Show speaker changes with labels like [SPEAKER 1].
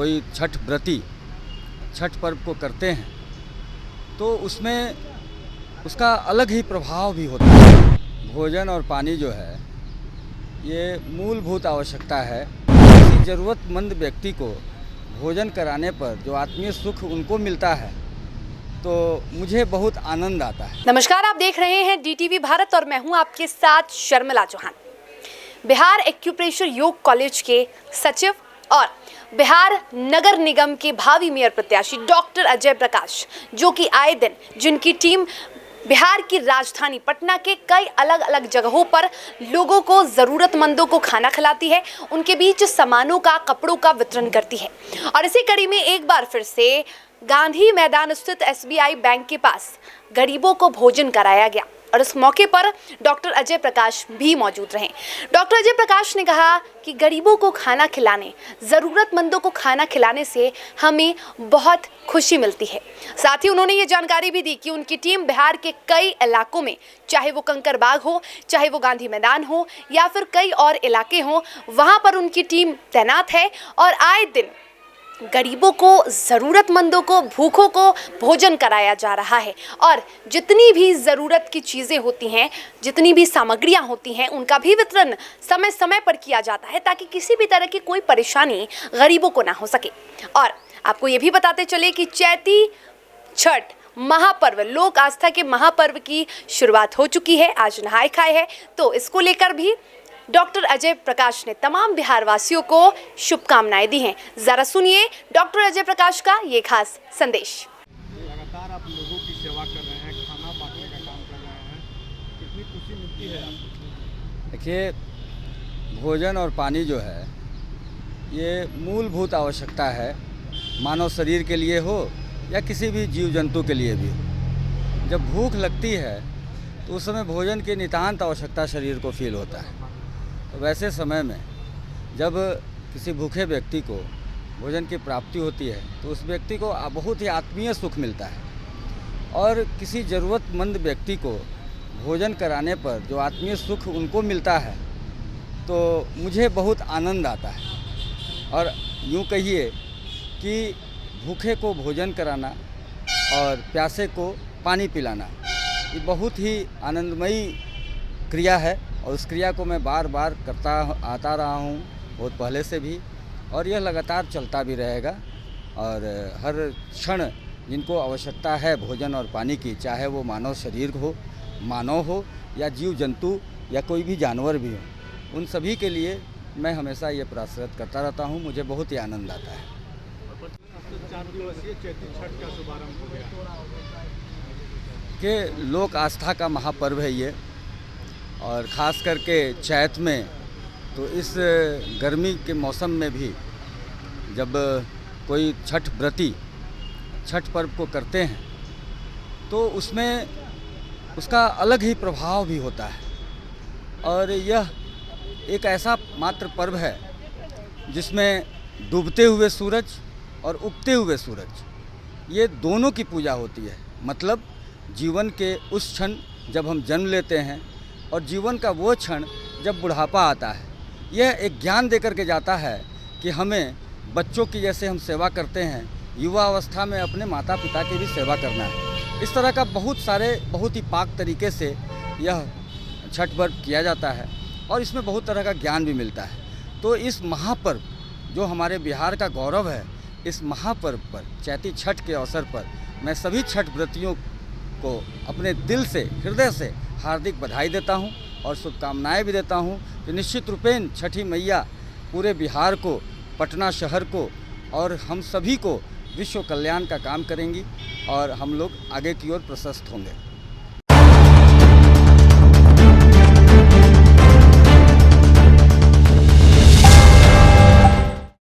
[SPEAKER 1] कोई छठ व्रती छठ पर्व को करते हैं तो उसमें उसका अलग ही प्रभाव भी होता है। भोजन और पानी जो है ये मूलभूत आवश्यकता है। किसी ज़रूरतमंद व्यक्ति को भोजन कराने पर जो आत्मीय सुख उनको मिलता है तो मुझे बहुत आनंद आता है।
[SPEAKER 2] नमस्कार, आप देख रहे हैं DTV भारत और मैं हूं आपके साथ शर्मिला चौहान। बिहार एक्यूप्रेशर योग कॉलेज के सचिव और बिहार नगर निगम के भावी मेयर प्रत्याशी डॉक्टर अजय प्रकाश, जो कि आए दिन जिनकी टीम बिहार की राजधानी पटना के कई अलग अलग जगहों पर लोगों को, ज़रूरतमंदों को खाना खिलाती है, उनके बीच सामानों का, कपड़ों का वितरण करती है। और इसी कड़ी में एक बार फिर से गांधी मैदान स्थित SBI बैंक के पास गरीबों को भोजन कराया गया और इस मौके पर डॉक्टर अजय प्रकाश भी मौजूद रहे। डॉक्टर अजय प्रकाश ने कहा कि गरीबों को खाना खिलाने, ज़रूरतमंदों को खाना खिलाने से हमें बहुत खुशी मिलती है। साथ ही उन्होंने ये जानकारी भी दी कि उनकी टीम बिहार के कई इलाकों में, चाहे वो कंकरबाग हो, चाहे वो गांधी मैदान हो या फिर कई और इलाके हों, वहाँ पर उनकी टीम तैनात है और आए दिन गरीबों को, ज़रूरतमंदों को, भूखों को भोजन कराया जा रहा है। और जितनी भी ज़रूरत की चीज़ें होती हैं, जितनी भी सामग्रियां होती हैं, उनका भी वितरण समय समय पर किया जाता है ताकि किसी भी तरह की कोई परेशानी गरीबों को ना हो सके। और आपको ये भी बताते चले कि चैती छठ महापर्व, लोक आस्था के महापर्व की शुरुआत हो चुकी है। आज नहाय खाए है, तो इसको लेकर भी डॉक्टर अजय प्रकाश ने तमाम बिहार वासियों को शुभकामनाएं दी हैं। जरा सुनिए डॉक्टर अजय प्रकाश का ये खास संदेश।
[SPEAKER 3] लगातार आप लोगों की सेवा कर रहे हैं, खाना बांटने का काम कर रहे हैं, कितनी खुशी मिलती है आपको?
[SPEAKER 1] देखिए, भोजन और पानी जो है ये मूलभूत आवश्यकता है, मानव शरीर के लिए हो या किसी भी जीव जंतु के लिए भी हो। जब भूख लगती है तो उस समय भोजन की नितांत आवश्यकता शरीर को फील होता है। तो वैसे समय में जब किसी भूखे व्यक्ति को भोजन की प्राप्ति होती है तो उस व्यक्ति को बहुत ही आत्मीय सुख मिलता है। और किसी ज़रूरतमंद व्यक्ति को भोजन कराने पर जो आत्मीय सुख उनको मिलता है तो मुझे बहुत आनंद आता है। और यूँ कहिए कि भूखे को भोजन कराना और प्यासे को पानी पिलाना ये बहुत ही आनंदमयी क्रिया है और उस क्रिया को मैं बार बार करता आता रहा हूँ बहुत पहले से भी, और यह लगातार चलता भी रहेगा। और हर क्षण जिनको आवश्यकता है भोजन और पानी की, चाहे वो मानव शरीर हो, मानव हो या जीव जंतु या कोई भी जानवर भी हो, उन सभी के लिए मैं हमेशा ये प्रयास करता रहता हूँ। मुझे बहुत ही आनंद आता है।
[SPEAKER 3] 4 दिवसीय चैती छठ का शुभारंभ हो गया
[SPEAKER 1] कि लोक आस्था का महापर्व है ये, और ख़ास करके चैत में, तो इस गर्मी के मौसम में भी जब कोई छठ व्रती छठ पर्व को करते हैं तो उसमें उसका अलग ही प्रभाव भी होता है। और यह एक ऐसा मात्र पर्व है जिसमें डूबते हुए सूरज और उगते हुए सूरज, ये दोनों की पूजा होती है। मतलब जीवन के उस क्षण जब हम जन्म लेते हैं और जीवन का वो क्षण जब बुढ़ापा आता है, यह एक ज्ञान देकर के जाता है कि हमें बच्चों की जैसे हम सेवा करते हैं, युवा अवस्था में अपने माता पिता की भी सेवा करना है। इस तरह का बहुत ही पाक तरीके से यह छठ पर्व किया जाता है और इसमें बहुत तरह का ज्ञान भी मिलता है। तो इस महापर्व जो हमारे बिहार का गौरव है, इस महापर्व पर, चैती छठ के अवसर पर मैं सभी छठ व्रतियों को अपने दिल से, हृदय से हार्दिक बधाई देता हूं और शुभकामनाएं भी देता हूं कि निश्चित रूपेण छठी मैया पूरे बिहार को, पटना शहर को और हम सभी को विश्व कल्याण का काम करेंगी और हम लोग आगे की ओर प्रशस्त होंगे।